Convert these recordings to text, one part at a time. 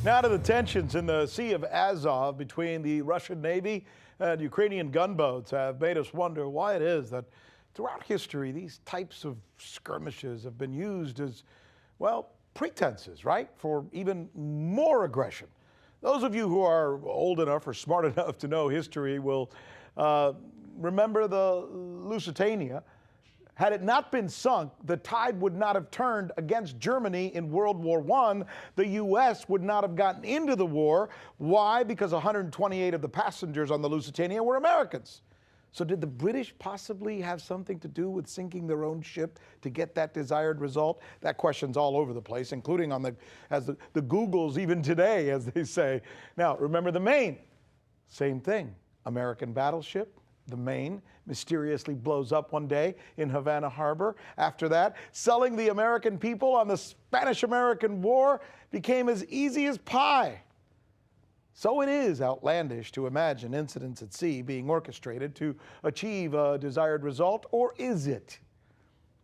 Now to the tensions in the Sea of Azov between the Russian Navy and Ukrainian gunboats have made us wonder why it is that throughout history these types of skirmishes have been used as, well, pretenses, right, for even more aggression. Those of you who are old enough or smart enough to know history will remember the Lusitania. Had it not been sunk, the tide would not have turned against Germany in World War I. The U.S. would not have gotten into the war. Why? Because 128 of the passengers on the Lusitania were Americans. So did the British possibly have something to do with sinking their own ship to get that desired result? That question's all over the place, including on the Googles even today, as they say. Now, remember the Maine? Same thing. American battleship. The Maine mysteriously blows up one day in Havana Harbor. After that, selling the American people on the Spanish-American War became as easy as pie. So it is outlandish to imagine incidents at sea being orchestrated to achieve a desired result, or is it?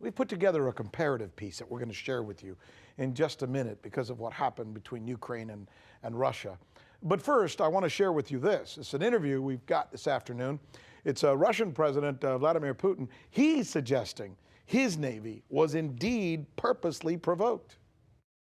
We've put together a comparative piece that we're going to share with you in just a minute because of what happened between Ukraine and Russia. But first, I want to share with you this. It's an interview we've got this afternoon. It's Russian President Vladimir Putin. He's suggesting his Navy was indeed purposely provoked.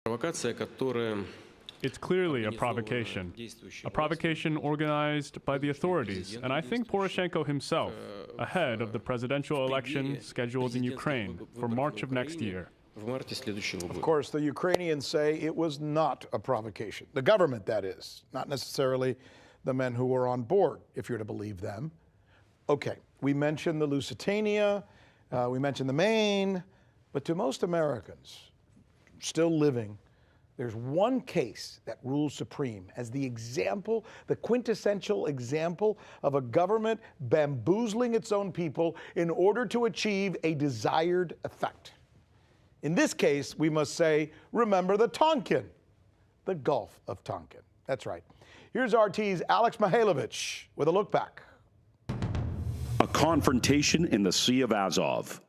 It's clearly a provocation organized by the authorities, and I think Poroshenko himself, ahead of the presidential election scheduled in Ukraine for March of next year. Of course, the Ukrainians say it was not a provocation. The government, that is, not necessarily the men who were on board, if you're to believe them. Okay, we mentioned the Lusitania, we mentioned the Maine, but to most Americans still living, there's one case that rules supreme as the example, the quintessential example of a government bamboozling its own people in order to achieve a desired effect. In this case, we must say, remember the Tonkin, the Gulf of Tonkin. That's right. Here's RT's Alex Mihailovich with a look back. A confrontation in the Sea of Azov.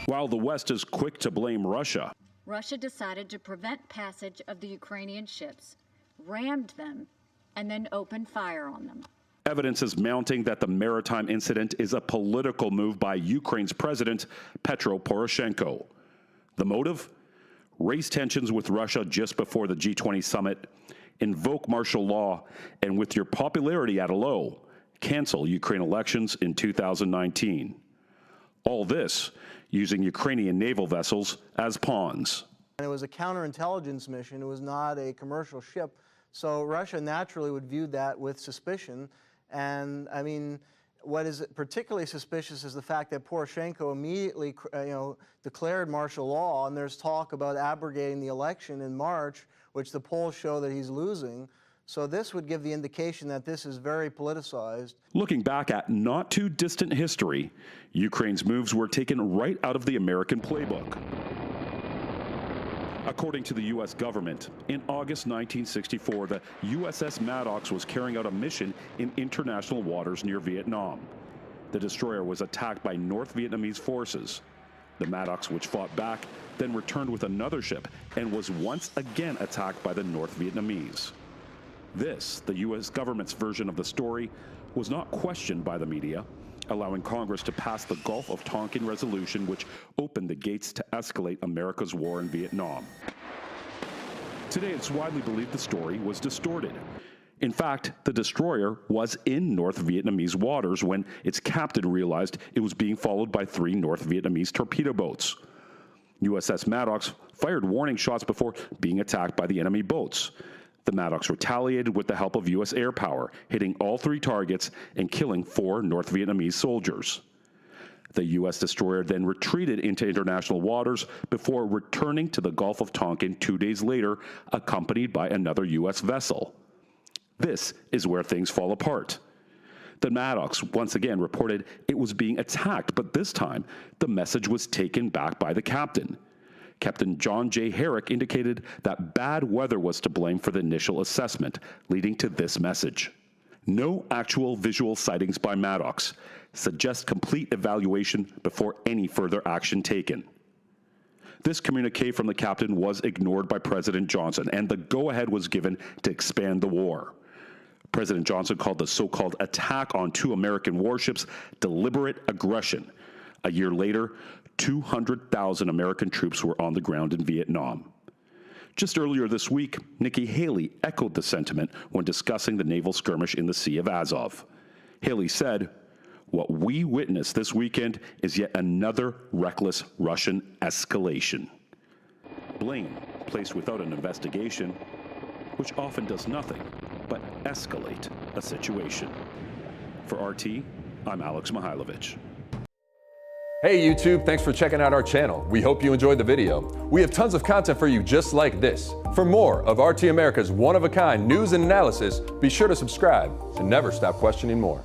While the West is quick to blame Russia, Russia decided to prevent passage of the Ukrainian ships, rammed them, and then opened fire on them. Evidence is mounting that the maritime incident is a political move by Ukraine's president, Petro Poroshenko. The motive? Raise tensions with Russia just before the G20 summit, invoke martial law, and with your popularity at a low, cancel Ukraine elections in 2019. All this using Ukrainian naval vessels as pawns. And it was a counterintelligence mission. It was not a commercial ship. So Russia naturally would view that with suspicion. And I mean, what is particularly suspicious is the fact that Poroshenko immediately, declared martial law, and there's talk about abrogating the election in March, which the polls show that he's losing. So this would give the indication that this is very politicized. Looking back at not too distant history, Ukraine's moves were taken right out of the American playbook. According to the U.S. government, in August 1964, the USS Maddox was carrying out a mission in international waters near Vietnam. The destroyer was attacked by North Vietnamese forces. The Maddox, which fought back, then returned with another ship and was once again attacked by the North Vietnamese. This, the U.S. government's version of the story, was not questioned by the media, allowing Congress to pass the Gulf of Tonkin resolution, which opened the gates to escalate America's war in Vietnam. Today, it's widely believed the story was distorted. In fact, the destroyer was in North Vietnamese waters when its captain realized it was being followed by 3 North Vietnamese torpedo boats. USS Maddox fired warning shots before being attacked by the enemy boats. The Maddox retaliated with the help of U.S. air power, hitting all 3 targets and killing 4 North Vietnamese soldiers. The U.S. destroyer then retreated into international waters before returning to the Gulf of Tonkin 2 days later, accompanied by another U.S. vessel. This is where things fall apart. The Maddox once again reported it was being attacked, but this time the message was taken back by the captain. Captain John J. Herrick indicated that bad weather was to blame for the initial assessment, leading to this message. No actual visual sightings by Maddox. Suggest complete evaluation before any further action taken. This communique from the captain was ignored by President Johnson, and the go-ahead was given to expand the war. President Johnson called the so-called attack on 2 American warships deliberate aggression. A year later, 200,000 American troops were on the ground in Vietnam. Just earlier this week, Nikki Haley echoed the sentiment when discussing the naval skirmish in the Sea of Azov. Haley said, "What we witnessed this weekend is yet another reckless Russian escalation." Blame placed without an investigation, which often does nothing but escalate a situation. For RT, I'm Alex Mihailovich. Hey YouTube, thanks for checking out our channel. We hope you enjoyed the video. We have tons of content for you just like this. For more of RT America's one-of-a-kind news and analysis, be sure to subscribe and never stop questioning more.